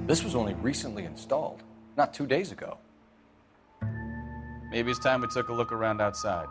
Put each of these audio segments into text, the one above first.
This was only recently installed, not 2 days ago. Maybe it's time we took a look around outside.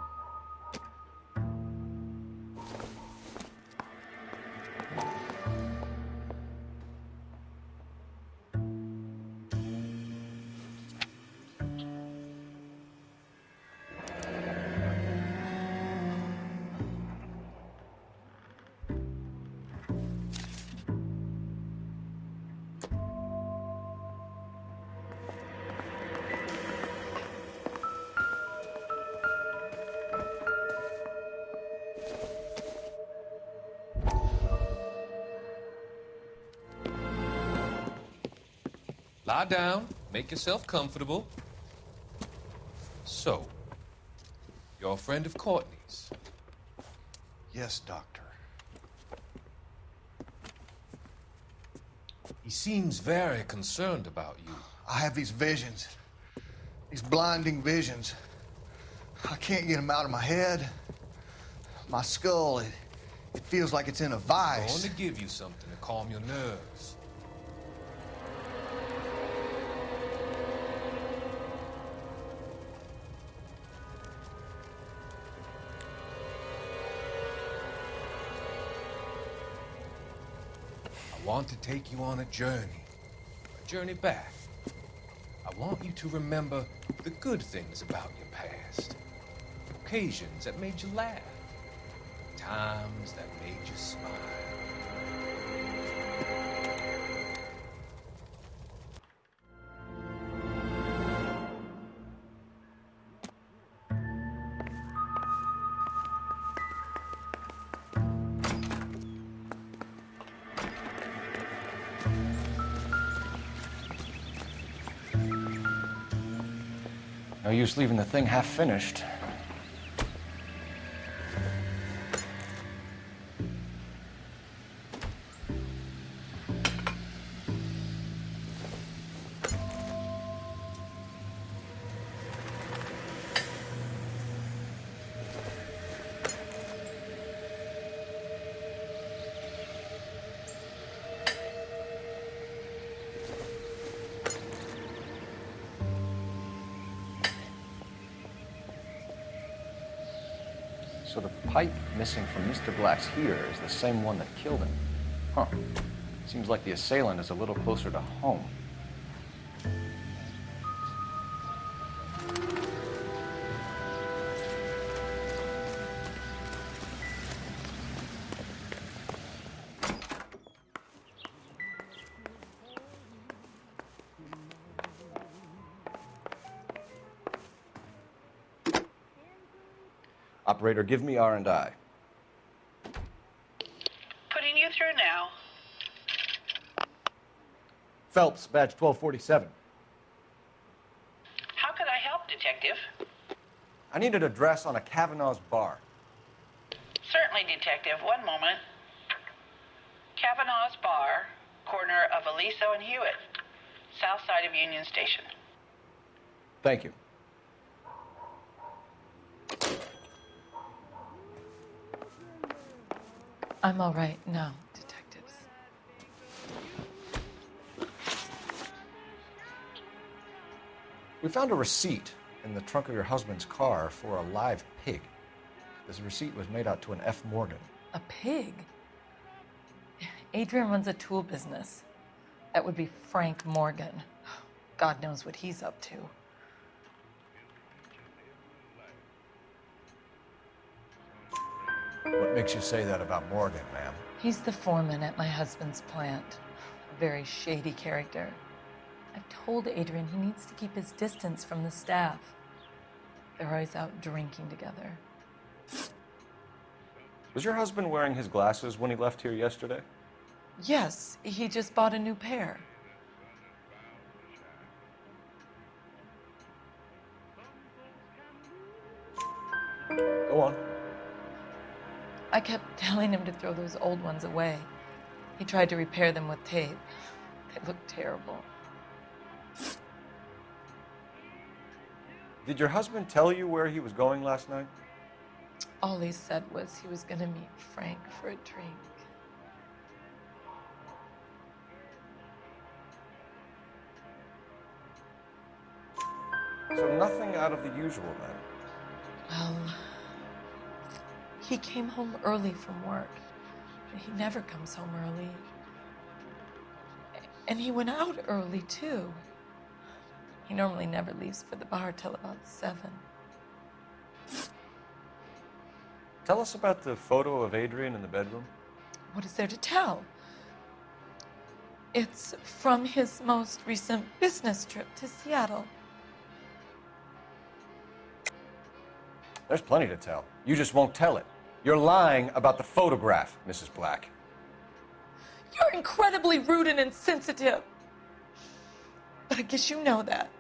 Lie down, make yourself comfortable. So, you're a friend of Courtney's? Yes, Doctor. He seems very concerned about you. I have these visions, these blinding visions. I can't get them out of my head. My skull, it feels like it's in a I'm vice. going to give you something to calm your nerves. I want to take you on a journey back. I want you to remember the good things about your past, occasions that made you laugh, times that made you smile. No use leaving the thing half finished. So the pipe missing from Mr. Black's heater is the same one that killed him. Huh. Seems like the assailant is a little closer to home. Operator, give me R&I. Putting you through now. Phelps, badge 1247. How could I help, Detective? I need an address on a Kavanaugh's bar. Certainly, Detective. One moment. Kavanaugh's Bar, corner of Aliso and Hewitt, south side of Union Station. Thank you. I'm all right now, detectives. We found a receipt in the trunk of your husband's car for a live pig. This receipt was made out to an F. Morgan. A pig? Adrian runs a tool business. That would be Frank Morgan. God knows what he's up to. What makes you say that about Morgan, ma'am? He's the foreman at my husband's plant. A very shady character. I've told Adrian he needs to keep his distance from the staff. They're always out drinking together. Was your husband wearing his glasses when he left here yesterday? Yes, he just bought a new pair. Go on. I kept telling him to throw those old ones away. He tried to repair them with tape. They looked terrible. Did your husband tell you where he was going last night? All he said was he was going to meet Frank for a drink. So nothing out of the usual then. Well, he came home early from work. He never comes home early. And he went out early, too. He normally never leaves for the bar till about 7. Tell us about the photo of Adrian in the bedroom. What is there to tell? It's from his most recent business trip to Seattle. There's plenty to tell. You just won't tell it. You're lying about the photograph, Mrs. Black. You're incredibly rude and insensitive. But I guess you know that.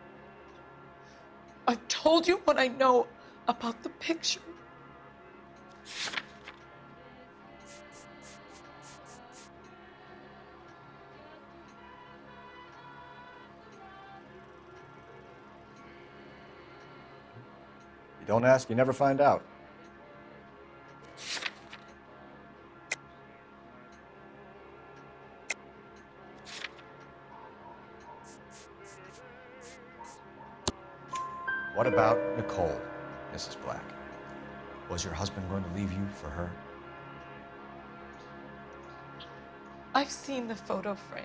I've told you what I know about the picture. You don't ask, you never find out. What about Nicole, Mrs. Black? Was your husband going to leave you for her? I've seen the photo frame.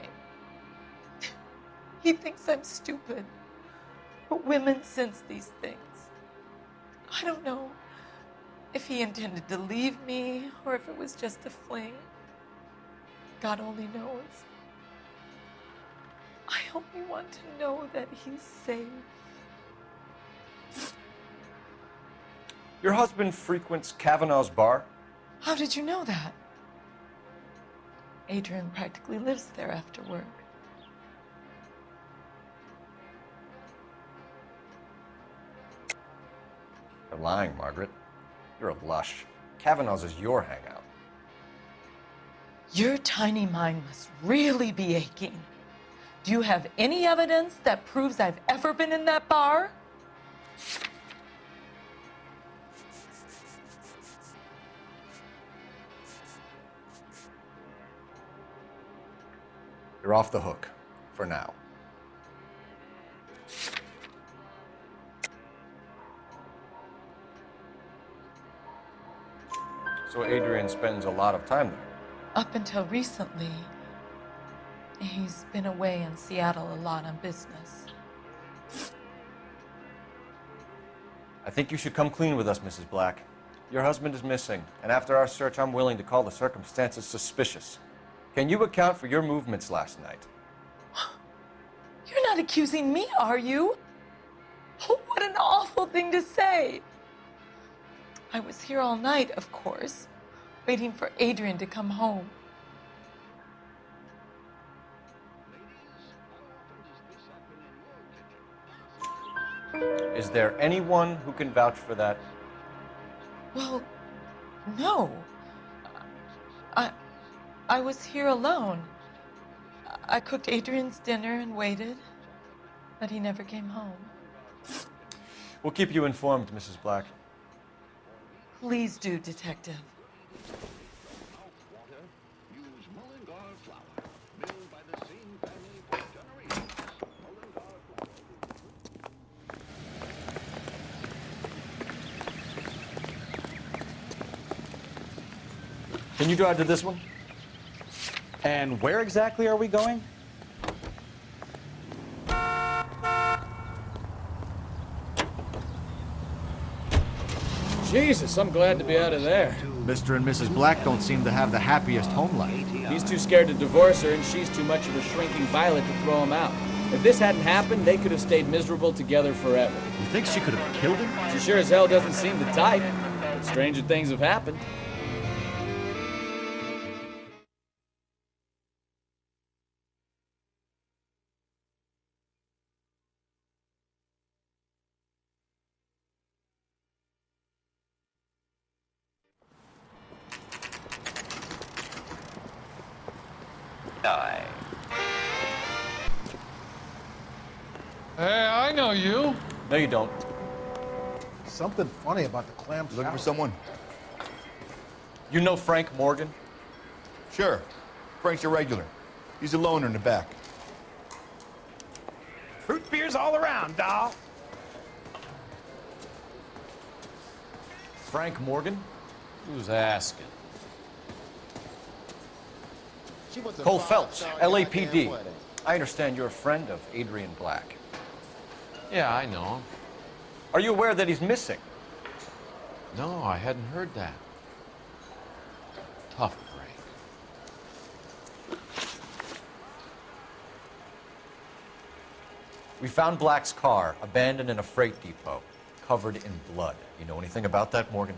He thinks I'm stupid. But women sense these things. I don't know if he intended to leave me or if it was just a fling. God only knows. I only want to know that he's safe. Your husband frequents Kavanaugh's bar? How did you know that? Adrian practically lives there after work. You're lying, Margaret. You're a lush. Kavanaugh's is your hangout. Your tiny mind must really be aching. Do you have any evidence that proves I've ever been in that bar? You're off the hook, for now. So Adrian spends a lot of time there. Up until recently, he's been away in Seattle a lot on business. I think you should come clean with us, Mrs. Black. Your husband is missing, and after our search, I'm willing to call the circumstances suspicious. Can you account for your movements last night? You're not accusing me, are you? Oh, what an awful thing to say. I was here all night, of course, waiting for Adrian to come home. Is there anyone who can vouch for that? Well, no. I was here alone. I cooked Adrian's dinner and waited, but he never came home. We'll keep you informed, Mrs. Black. Please do, Detective. Can you drive to this one? And where exactly are we going? Jesus, I'm glad to be out of there. Mr. and Mrs. Black don't seem to have the happiest home life. He's too scared to divorce her, and she's too much of a shrinking violet to throw him out. If this hadn't happened, they could have stayed miserable together forever. You think she could have killed him? She sure as hell doesn't seem the type, but stranger things have happened. Hey, I know you. No, you don't. Something funny about the clam chowder. Looking for someone? You know Frank Morgan? Sure. Frank's a regular. He's a loner in the back. Fruit beers all around, doll. Frank Morgan? Who's asking? Cole Phelps, LAPD. I understand you're a friend of Adrian Black. Yeah, I know him. Are you aware that he's missing? No, I hadn't heard that. Tough break. We found Black's car abandoned in a freight depot, covered in blood. You know anything about that, Morgan?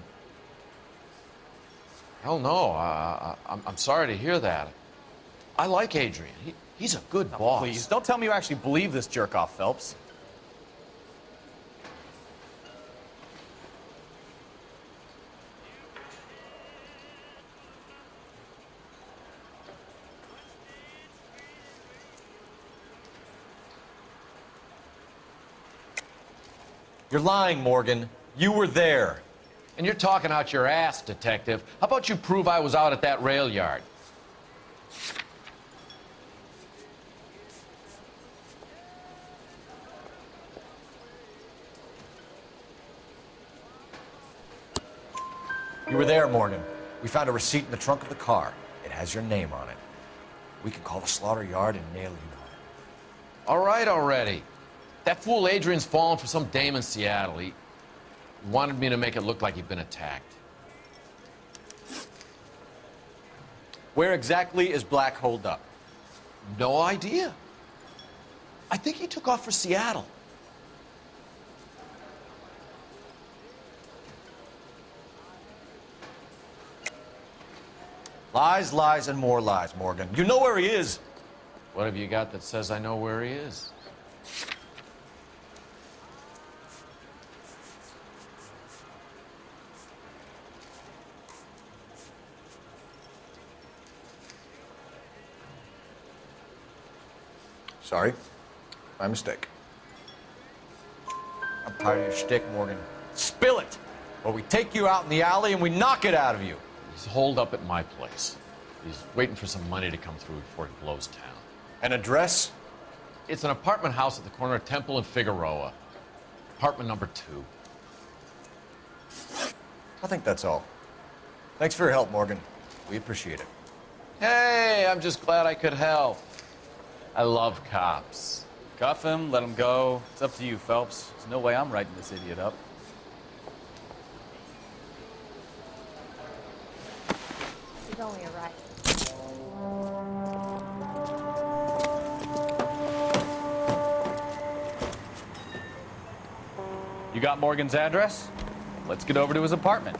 Hell no. I'm sorry to hear that. I like Adrian. He's a good boss. Please, don't tell me you actually believe this jerk-off, Phelps. You're lying, Morgan. You were there. And you're talking out your ass, detective. How about you prove I was out at that rail yard? You were there, Morgan. We found a receipt in the trunk of the car. It has your name on it. We can call the slaughter yard and nail you on it. All right already. That fool Adrian's fallen for some dame in Seattle. He wanted me to make it look like he'd been attacked. Where exactly is Black holed up? No idea. I think he took off for Seattle. Lies, lies, and more lies, Morgan. You know where he is. What have you got that says I know where he is? Sorry. My mistake. I'm tired of your shtick, Morgan. Spill it! Or we take you out in the alley and we knock it out of you. He's holed up at my place. He's waiting for some money to come through before he blows town. An address? It's an apartment house at the corner of Temple and Figueroa. Apartment number 2. I think that's all. Thanks for your help, Morgan. We appreciate it. Hey, I'm just glad I could help. I love cops. Cuff him, let him go. It's up to you, Phelps. There's no way I'm writing this idiot up. It's only a right. You got Morgan's address? Let's get over to his apartment.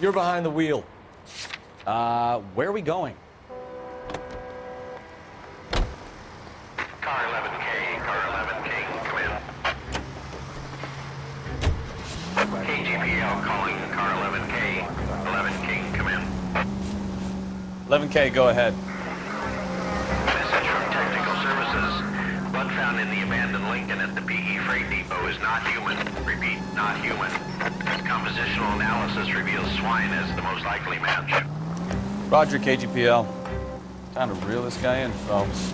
You're behind the wheel. Where are we going? Car 11K, come in. KGPL calling car 11K. 11K, come in. 11K, go ahead. Message from Technical Services. Blood found in the abandoned Lincoln at the PE Freight Depot is not human. Repeat, not human. Compositional analysis reveals swine as the most likely match. Roger, KGPL. Time to reel this guy in, Phelps.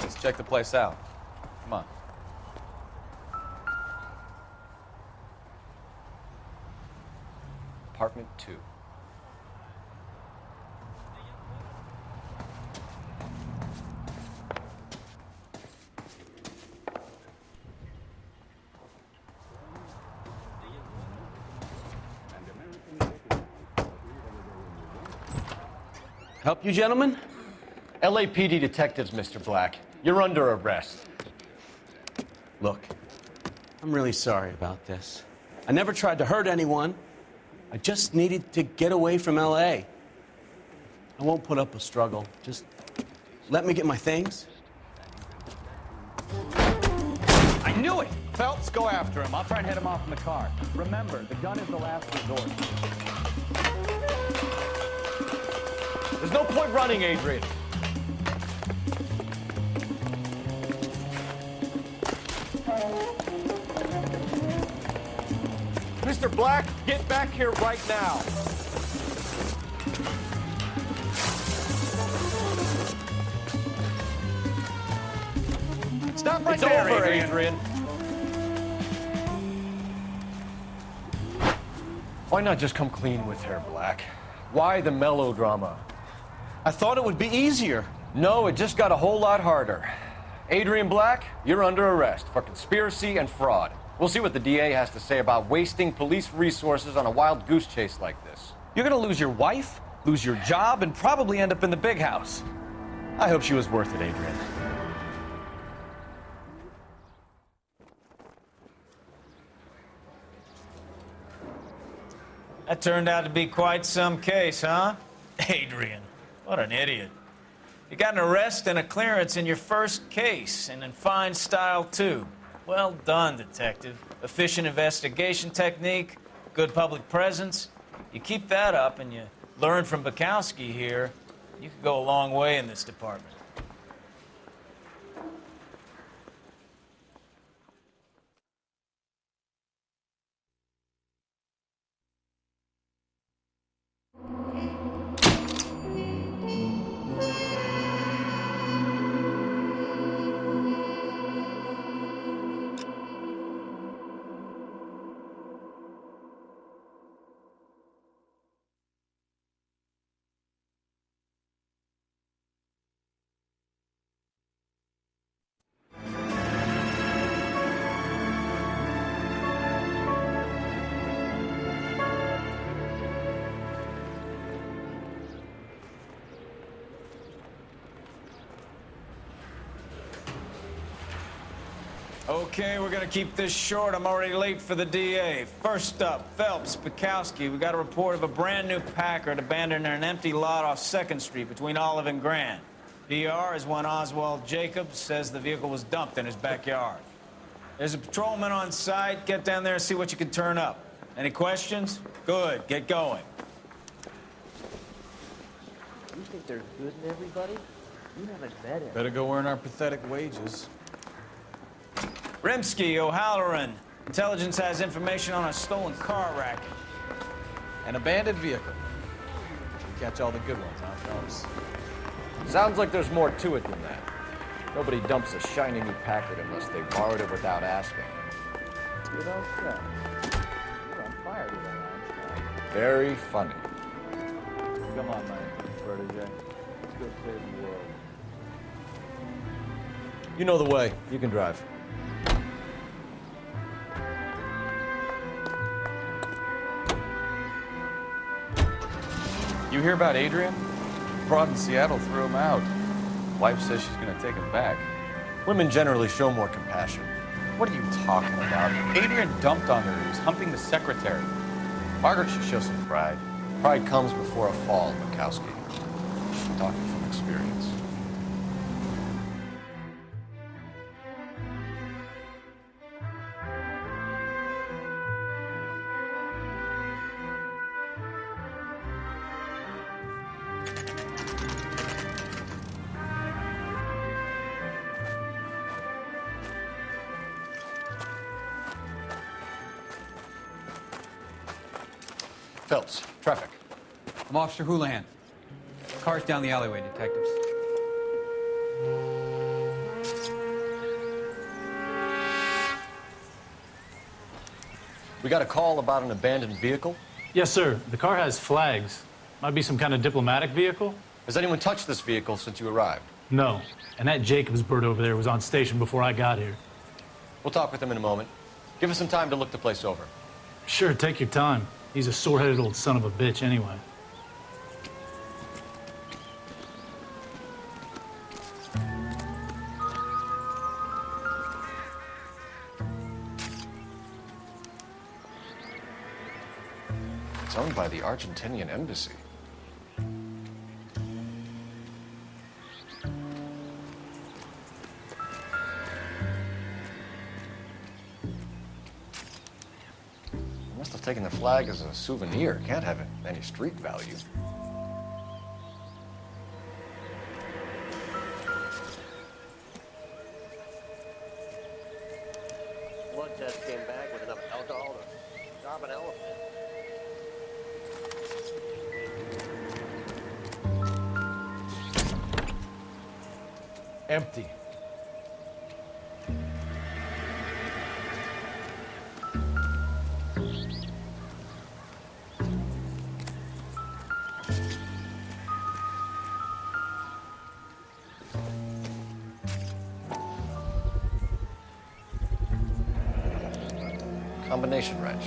Let's check the place out. Come on. Apartment 2. Help you, gentlemen? LAPD detectives, Mr. Black. You're under arrest. Look, I'm really sorry about this. I never tried to hurt anyone. I just needed to get away from LA. I won't put up a struggle. Just let me get my things. I knew it! Phelps, go after him. I'll try and head him off in the car. Remember, the gun is the last resort. There's no point running, Adrian. Mr. Black, get back here right now. Stop right there, over, Adrian. Why not just come clean with her, Black? Why the melodrama? I thought it would be easier. No, it just got a whole lot harder. Adrian Black, you're under arrest for conspiracy and fraud. We'll see what the DA has to say about wasting police resources on a wild goose chase like this. You're gonna lose your wife, lose your job, and probably end up in the big house. I hope she was worth it, Adrian. That turned out to be quite some case, huh? Adrian, what an idiot. You got an arrest and a clearance in your first case, and in fine style, too. Well done, detective. Efficient investigation technique, good public presence. You keep that up and you learn from Bukowski here, you could go a long way in this department. Okay, we're gonna keep this short. I'm already late for the DA. First up, Phelps, Bukowski. We got a report of a brand new Packard abandoned in an empty lot off 2nd Street between Olive and Grand. PR is one Oswald Jacobs says the vehicle was dumped in his backyard. There's a patrolman on site. Get down there and see what you can turn up. Any questions? Good, get going. You think they're good and everybody? You haven't met him. Better go earn our pathetic wages. Rimsky, O'Halloran. Intelligence has information on a stolen car racket. An abandoned vehicle. We catch all the good ones, huh, Phelps? Sounds like there's more to it than that. Nobody dumps a shiny new Packard unless they borrowed it without asking. You don't say. You're on fire today, aren't you? Very funny. Come on, my protege. Let's go save the world. You know the way. You can drive. You hear about Adrian? Broad in Seattle threw him out. Wife says she's gonna take him back. Women generally show more compassion. What are you talking about? Adrian dumped on her. He was humping the secretary. Margaret should show some pride. Pride comes before a fall, Bukowski. She's talking from experience. Phelps, traffic. I'm Officer Houlihan. Car's down the alleyway, detectives. We got a call about an abandoned vehicle. Yes, sir. The car has flags. Might be some kind of diplomatic vehicle. Has anyone touched this vehicle since you arrived? No. And that Jacobs bird over there was on station before I got here. We'll talk with him in a moment. Give us some time to look the place over. Sure, take your time. He's a sore-headed old son of a bitch anyway. It's owned by the Argentinian embassy. Must have taken the flag as a souvenir. Can't have any street value. test came back with enough alcohol to stop an elephant. Empty. Combination wrench.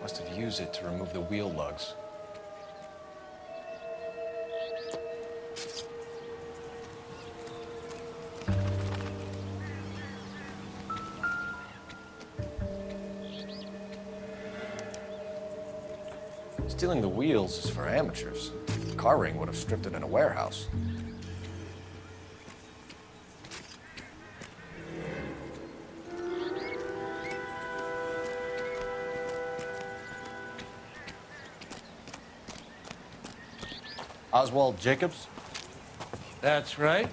Must have used it to remove the wheel lugs. Stealing the wheels is for amateurs. The car ring would have stripped it in a warehouse. Oswald Jacobs? That's right.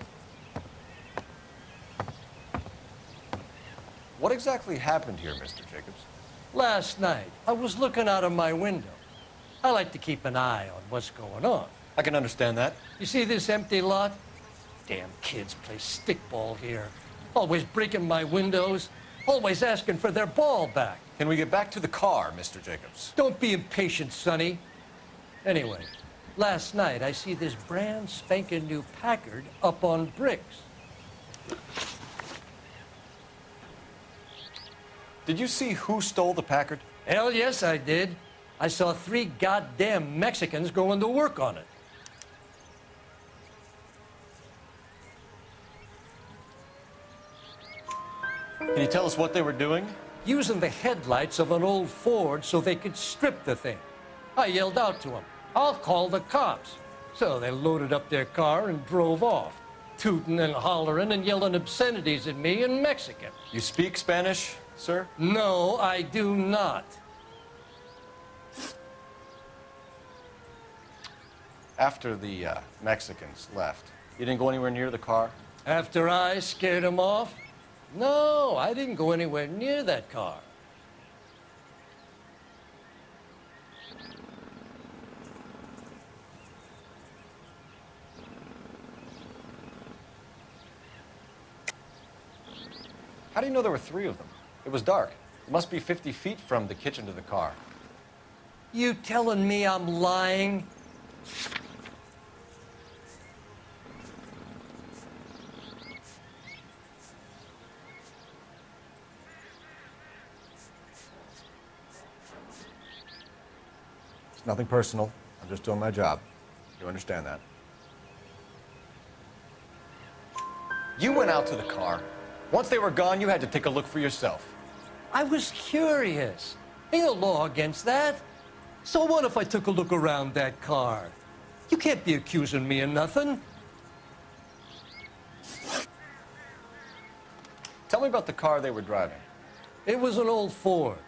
What exactly happened here, Mr. Jacobs? Last night, I was looking out of my window. I like to keep an eye on what's going on. I can understand that. You see this empty lot? Damn kids play stickball here. Always breaking my windows, always asking for their ball back. Can we get back to the car, Mr. Jacobs? Don't be impatient, Sonny. Anyway, last night I see this brand spanking new Packard up on bricks. Did you see who stole the Packard? Hell yes, I did. I saw 3 goddamn Mexicans going to work on it. Can you tell us what they were doing? Using the headlights of an old Ford so they could strip the thing. I yelled out to them, "I'll call the cops." So they loaded up their car and drove off, tooting and hollering and yelling obscenities at me in Mexican. You speak Spanish, sir? No, I do not. After the Mexicans left, you didn't go anywhere near the car? After I scared them off? No, I didn't go anywhere near that car. How do you know there were 3 of them? It was dark. It must be 50 feet from the kitchen to the car. You telling me I'm lying? It's nothing personal. I'm just doing my job. You understand that? You went out to the car. Once they were gone, you had to take a look for yourself. I was curious. Ain't no law against that. So what if I took a look around that car? You can't be accusing me of nothing. Tell me about the car they were driving. It was an old Ford.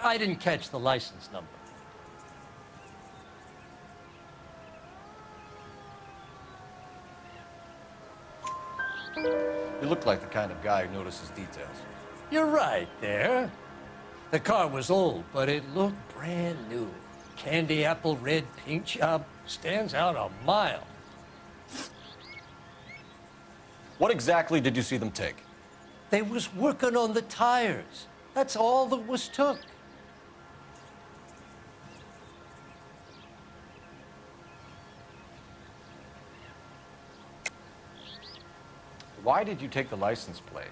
I didn't catch the license number. You look like the kind of guy who notices details. You're right there. The car was old, but it looked brand new. Candy apple red paint job stands out a mile. What exactly did you see them take? They was working on the tires. That's all that was took. Why did you take the license plate?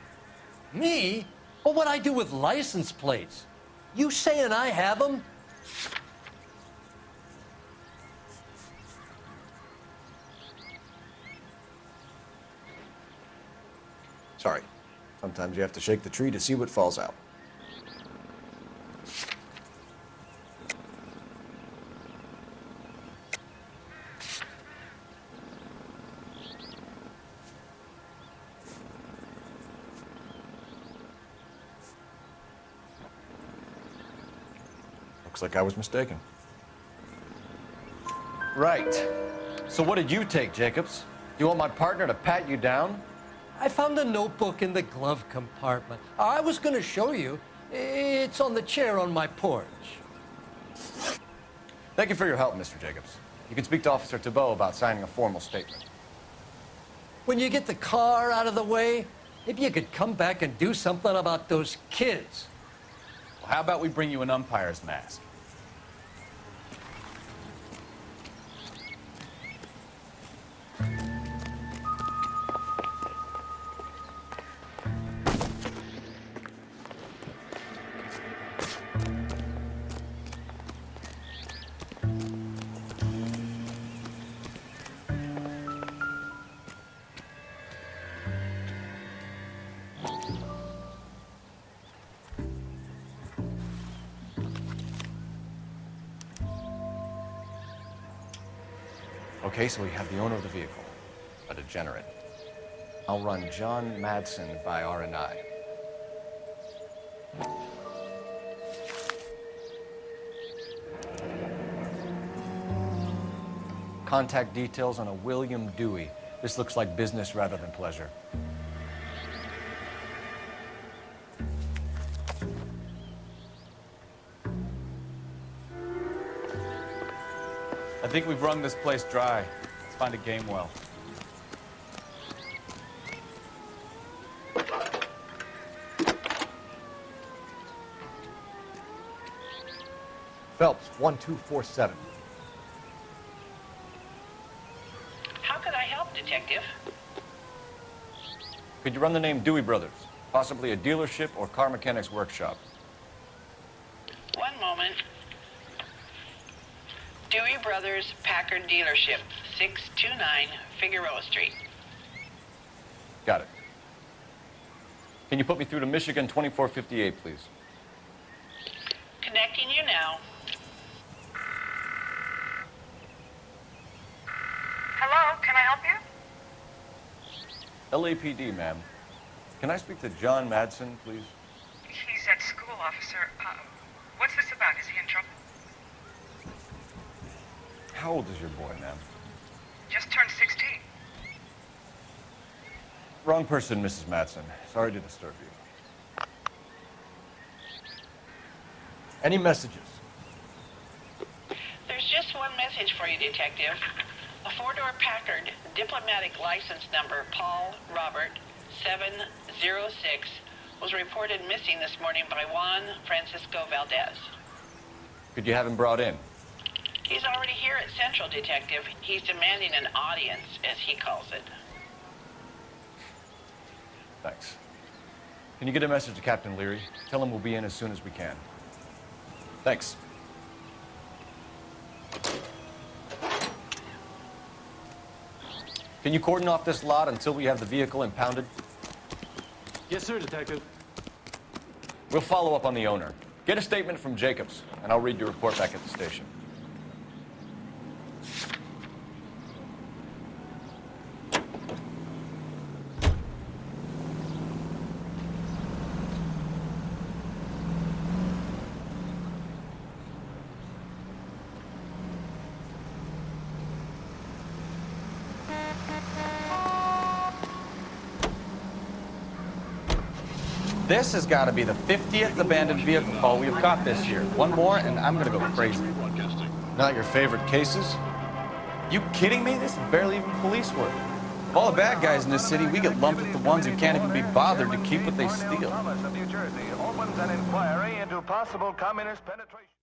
Me? Well, what'd I do with license plates? You saying I have them? Sorry. Sometimes you have to shake the tree to see what falls out. Looks like I was mistaken. Right. So what did you take, Jacobs? You want my partner to pat you down? I found a notebook in the glove compartment. I was going to show you. It's on the chair on my porch. Thank you for your help, Mr. Jacobs. You can speak to Officer Thibault about signing a formal statement. When you get the car out of the way, maybe you could come back and do something about those kids. Well, how about we bring you an umpire's mask? Okay, so we have the owner of the vehicle, a degenerate. I'll run John Madsen by R&I. Contact details on a William Dewey. This looks like business rather than pleasure. I think we've wrung this place dry. Let's find a game well. Phelps, 1247. How could I help, Detective? Could you run the name Dewey Brothers? Possibly a dealership or car mechanics workshop. One moment. Dewey Brothers Packard Dealership, 629 Figueroa Street. Got it. Can you put me through to Michigan 2458, please? Connecting you now. Hello, can I help you? LAPD, ma'am. Can I speak to John Madsen, please? He's at school, officer. What's this about? Is he in trouble? How old is your boy, ma'am? Just turned 16. Wrong person, Mrs. Madsen. Sorry to disturb you. Any messages? There's just one message for you, Detective. A four-door Packard, diplomatic license number Paul Robert 706, was reported missing this morning by Juan Francisco Valdez. Could you have him brought in? He's already here at Central, Detective. He's demanding an audience, as he calls it. Thanks. Can you get a message to Captain Leary? Tell him we'll be in as soon as we can. Thanks. Can you cordon off this lot until we have the vehicle impounded? Yes, sir, Detective. We'll follow up on the owner. Get a statement from Jacobs, and I'll read your report back at the station. This has got to be the 50th abandoned vehicle call we have caught this year. One more, and I'm going to go crazy. Not your favorite cases? You kidding me? This is barely even police work. Of all the bad guys in this city, we get lumped with the ones who can't even be bothered to keep what they steal. Thomas of New Jersey opens an inquiry into possible communist penetration.